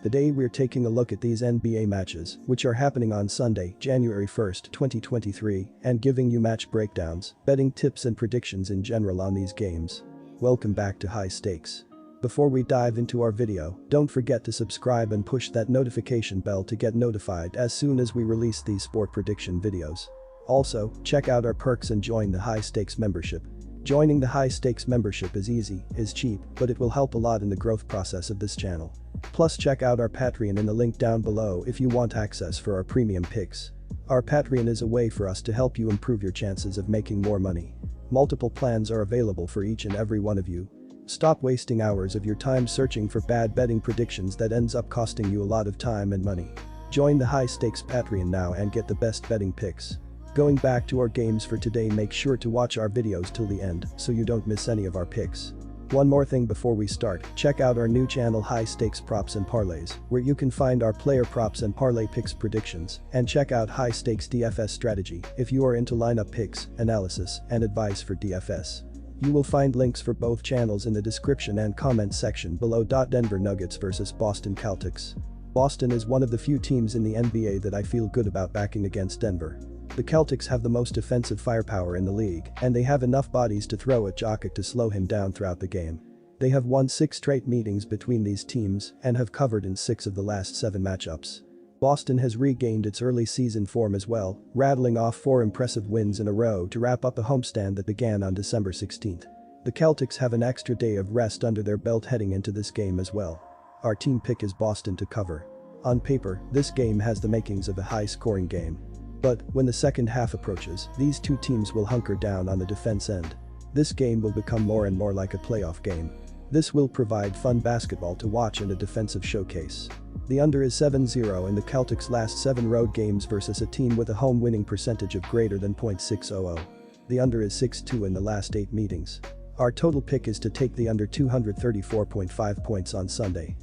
Today we're taking a look at these NBA matches, which are happening on Sunday, January 1st, 2023, and giving you match breakdowns, betting tips and predictions in general on these games. Welcome back to High Stakes. Before we dive into our video, don't forget to subscribe and push that notification bell to get notified as soon as we release these sport prediction videos. Also, check out our perks and join the High Stakes membership. Joining the High Stakes membership is easy, is cheap, but it will help a lot in the growth process of this channel. Plus check out our Patreon in the link down below if you want access for our premium picks. Our Patreon is a way for us to help you improve your chances of making more money. Multiple plans are available for each and every one of you. Stop wasting hours of your time searching for bad betting predictions that ends up costing you a lot of time and money. Join the High Stakes Patreon now and get the best betting picks. Going back to our games for today, make sure to watch our videos till the end so you don't miss any of our picks. One more thing before we start, check out our new channel High Stakes Props and Parlays, where you can find our player props and parlay picks predictions, and check out High Stakes DFS Strategy if you are into lineup picks, analysis, and advice for DFS. You will find links for both channels in the description and comment section below. Denver Nuggets vs Boston Celtics. Boston is one of the few teams in the NBA that I feel good about backing against Denver. The Celtics have the most offensive firepower in the league, and they have enough bodies to throw at Jokic to slow him down throughout the game. They have won 6 straight meetings between these teams and have covered in 6 of the last 7 matchups. Boston has regained its early season form as well, rattling off 4 impressive wins in a row to wrap up a homestand that began on December 16th. The Celtics have an extra day of rest under their belt heading into this game as well. Our team pick is Boston to cover. On paper, this game has the makings of a high-scoring game. But when the second half approaches, these two teams will hunker down on the defense end. This game will become more and more like a playoff game. This will provide fun basketball to watch and a defensive showcase. The under is 7-0 in the Celtics' last 7 road games versus a team with a home winning percentage of greater than .600. The under is 6-2 in the last 8 meetings. Our total pick is to take the under 234.5 points on Sunday.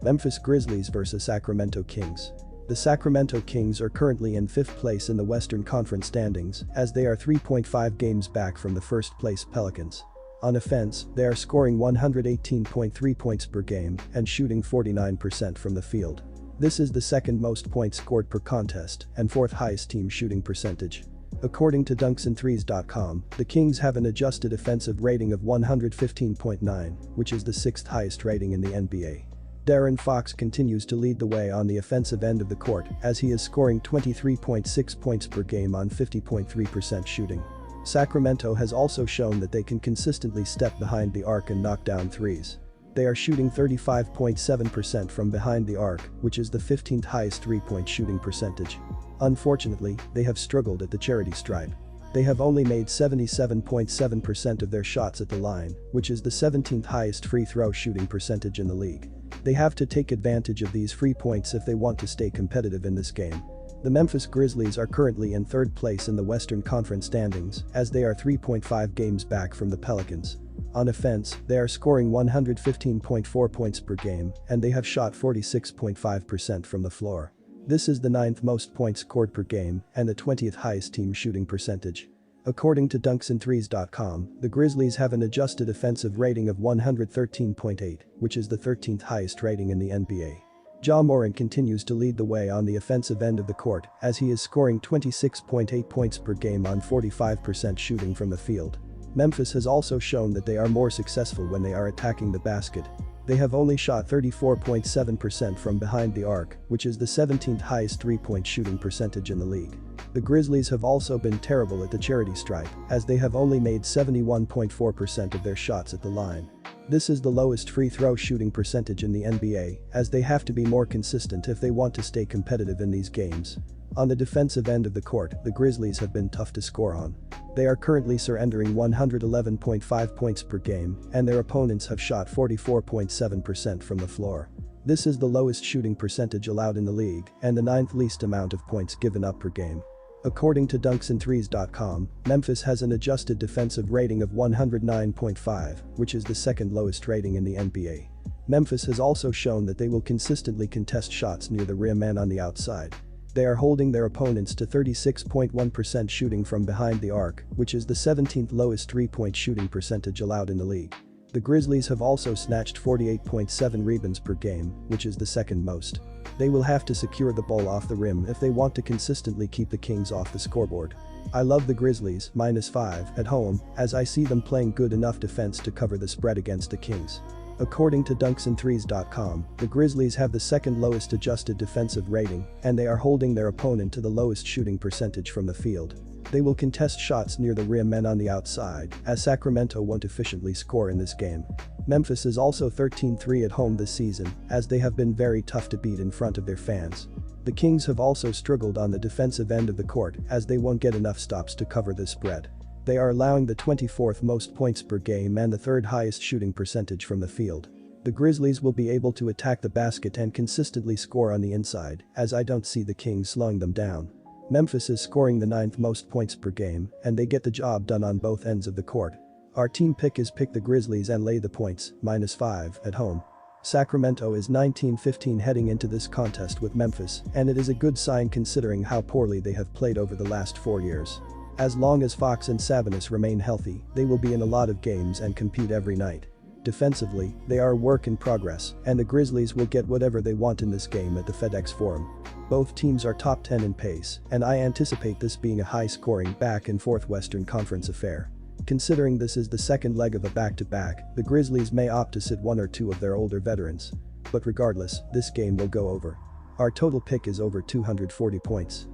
Memphis Grizzlies vs Sacramento Kings. The Sacramento Kings are currently in 5th place in the Western Conference standings as they are 3.5 games back from the first place Pelicans. On offense, they are scoring 118.3 points per game and shooting 49% from the field. This is the second most points scored per contest and 4th highest team shooting percentage. According to dunksandthrees.com, the Kings have an adjusted offensive rating of 115.9, which is the 6th highest rating in the NBA. De'Aaron Fox continues to lead the way on the offensive end of the court as he is scoring 23.6 points per game on 50.3% shooting. Sacramento has also shown that they can consistently step behind the arc and knock down threes. They are shooting 35.7% from behind the arc, which is the 15th highest three-point shooting percentage. Unfortunately, they have struggled at the charity stripe. They have only made 77.7% of their shots at the line, which is the 17th highest free throw shooting percentage in the league. They have to take advantage of these free points if they want to stay competitive in this game. The Memphis Grizzlies are currently in 3rd place in the Western Conference standings as they are 3.5 games back from the Pelicans. On offense, they are scoring 115.4 points per game and they have shot 46.5% from the floor. This is the 9th most points scored per game and the 20th highest team shooting percentage. According to dunksandthrees.com, the Grizzlies have an adjusted offensive rating of 113.8, which is the 13th highest rating in the NBA. Ja Morant continues to lead the way on the offensive end of the court as he is scoring 26.8 points per game on 45% shooting from the field. Memphis has also shown that they are more successful when they are attacking the basket. They have only shot 34.7% from behind the arc, which is the 17th highest three-point shooting percentage in the league. The Grizzlies have also been terrible at the charity stripe as they have only made 71.4% of their shots at the line. This is the lowest free throw shooting percentage in the NBA as they have to be more consistent if they want to stay competitive in these games. On the defensive end of the court, the Grizzlies have been tough to score on. They are currently surrendering 111.5 points per game and their opponents have shot 44.7% from the floor. This is the lowest shooting percentage allowed in the league and the 9th least amount of points given up per game. According to dunksandthrees.com, Memphis has an adjusted defensive rating of 109.5, which is the 2nd lowest rating in the NBA. Memphis has also shown that they will consistently contest shots near the rim and on the outside. They are holding their opponents to 36.1% shooting from behind the arc, which is the 17th lowest three-point shooting percentage allowed in the league. The Grizzlies have also snatched 48.7 rebounds per game, which is the second most. They will have to secure the ball off the rim if they want to consistently keep the Kings off the scoreboard. I love the Grizzlies -5 at home, as I see them playing good enough defense to cover the spread against the Kings. According to dunksandthrees.com, the Grizzlies have the second lowest adjusted defensive rating, and they are holding their opponent to the lowest shooting percentage from the field. They will contest shots near the rim and on the outside, as Sacramento won't efficiently score in this game. Memphis is also 13-3 at home this season, as they have been very tough to beat in front of their fans. The Kings have also struggled on the defensive end of the court, as they won't get enough stops to cover the spread. They are allowing the 24th most points per game and the third highest shooting percentage from the field. The Grizzlies will be able to attack the basket and consistently score on the inside, as I don't see the Kings slowing them down. Memphis is scoring the 9th most points per game, and they get the job done on both ends of the court. Our team pick is pick the Grizzlies and lay the points, -5 at home. Sacramento is 19-15 heading into this contest with Memphis, and it is a good sign considering how poorly they have played over the last 4 years. As long as Fox and Sabonis remain healthy, they will be in a lot of games and compete every night. Defensively, they are a work in progress, and the Grizzlies will get whatever they want in this game at the FedEx Forum. Both teams are top 10 in pace, and I anticipate this being a high-scoring back-and-forth Western Conference affair. Considering this is the second leg of a back-to-back, the Grizzlies may opt to sit one or two of their older veterans. But regardless, this game will go over. Our total pick is over 240 points.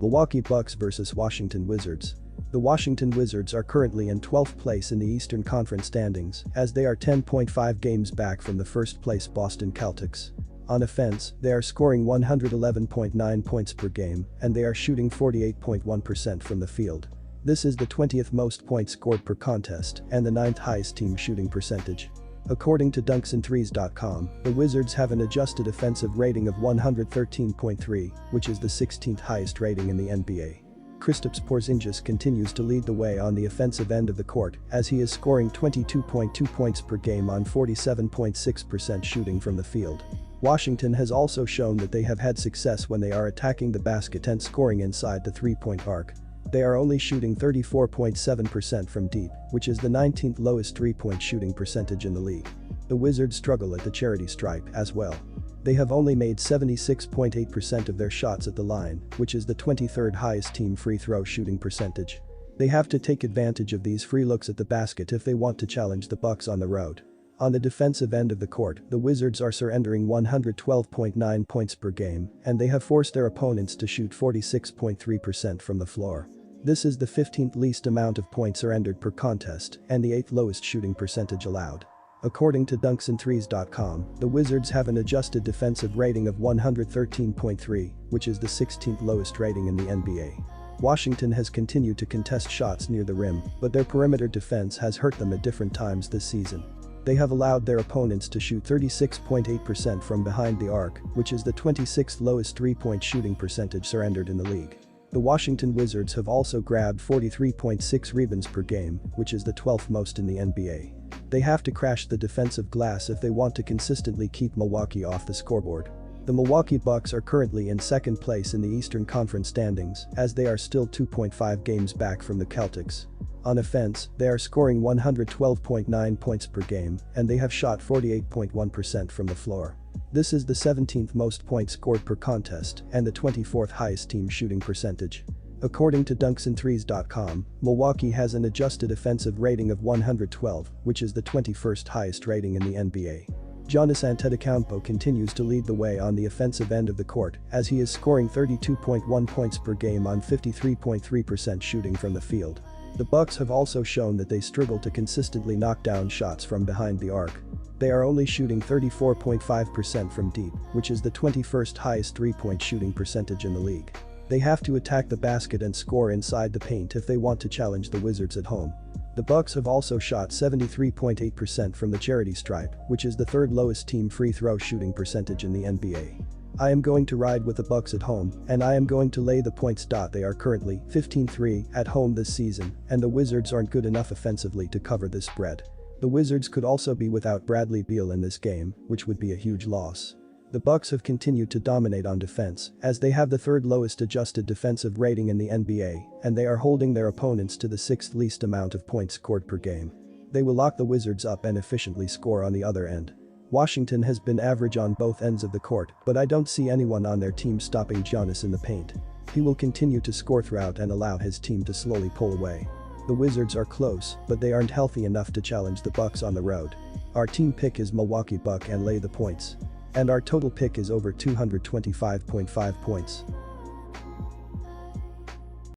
Milwaukee Bucks vs Washington Wizards. The Washington Wizards are currently in 12th place in the Eastern Conference standings, as they are 10.5 games back from the first-place Boston Celtics. On offense, they are scoring 111.9 points per game, and they are shooting 48.1% from the field. This is the 20th most points scored per contest and the 9th highest team shooting percentage. According to dunksandthrees.com, the Wizards have an adjusted offensive rating of 113.3, which is the 16th highest rating in the NBA. Kristaps Porzingis continues to lead the way on the offensive end of the court, as he is scoring 22.2 points per game on 47.6% shooting from the field. Washington has also shown that they have had success when they are attacking the basket and scoring inside the three-point arc. They are only shooting 34.7% from deep, which is the 19th lowest three-point shooting percentage in the league. The Wizards struggle at the charity stripe as well. They have only made 76.8% of their shots at the line, which is the 23rd highest team free throw shooting percentage. They have to take advantage of these free looks at the basket if they want to challenge the Bucks on the road. On the defensive end of the court, the Wizards are surrendering 112.9 points per game, and they have forced their opponents to shoot 46.3% from the floor. This is the 15th least amount of points surrendered per contest and the 8th lowest shooting percentage allowed. According to dunksandthrees.com, the Wizards have an adjusted defensive rating of 113.3, which is the 16th lowest rating in the NBA. Washington has continued to contest shots near the rim, but their perimeter defense has hurt them at different times this season. They have allowed their opponents to shoot 36.8% from behind the arc, which is the 26th lowest three-point shooting percentage surrendered in the league. The Washington Wizards have also grabbed 43.6 rebounds per game, which is the 12th most in the NBA. They have to crash the defensive glass if they want to consistently keep Milwaukee off the scoreboard. The Milwaukee Bucks are currently in second place in the Eastern Conference standings, as they are still 2.5 games back from the Celtics. On offense, they are scoring 112.9 points per game, and they have shot 48.1% from the floor. This is the 17th most points scored per contest and the 24th highest team shooting percentage. According to dunksandthrees.com, Milwaukee has an adjusted offensive rating of 112, which is the 21st highest rating in the NBA. Giannis Antetokounmpo continues to lead the way on the offensive end of the court, as he is scoring 32.1 points per game on 53.3% shooting from the field. The Bucks have also shown that they struggle to consistently knock down shots from behind the arc. They are only shooting 34.5% from deep, which is the 21st highest three-point shooting percentage in the league. They have to attack the basket and score inside the paint if they want to challenge the Wizards at home. The Bucks have also shot 73.8% from the charity stripe, which is the third lowest team free throw shooting percentage in the NBA. I am going to ride with the Bucks at home, and I am going to lay the points. They are currently 15-3 at home this season, and the Wizards aren't good enough offensively to cover this spread. The Wizards could also be without Bradley Beal in this game, which would be a huge loss. The Bucks have continued to dominate on defense, as they have the third lowest adjusted defensive rating in the NBA, and they are holding their opponents to the 6th least amount of points scored per game. They will lock the Wizards up and efficiently score on the other end. Washington has been average on both ends of the court, but I don't see anyone on their team stopping Giannis in the paint. He will continue to score throughout and allow his team to slowly pull away. The Wizards are close, but they aren't healthy enough to challenge the Bucks on the road. Our team pick is Milwaukee Buck and lay the points. And our total pick is over 225.5 points.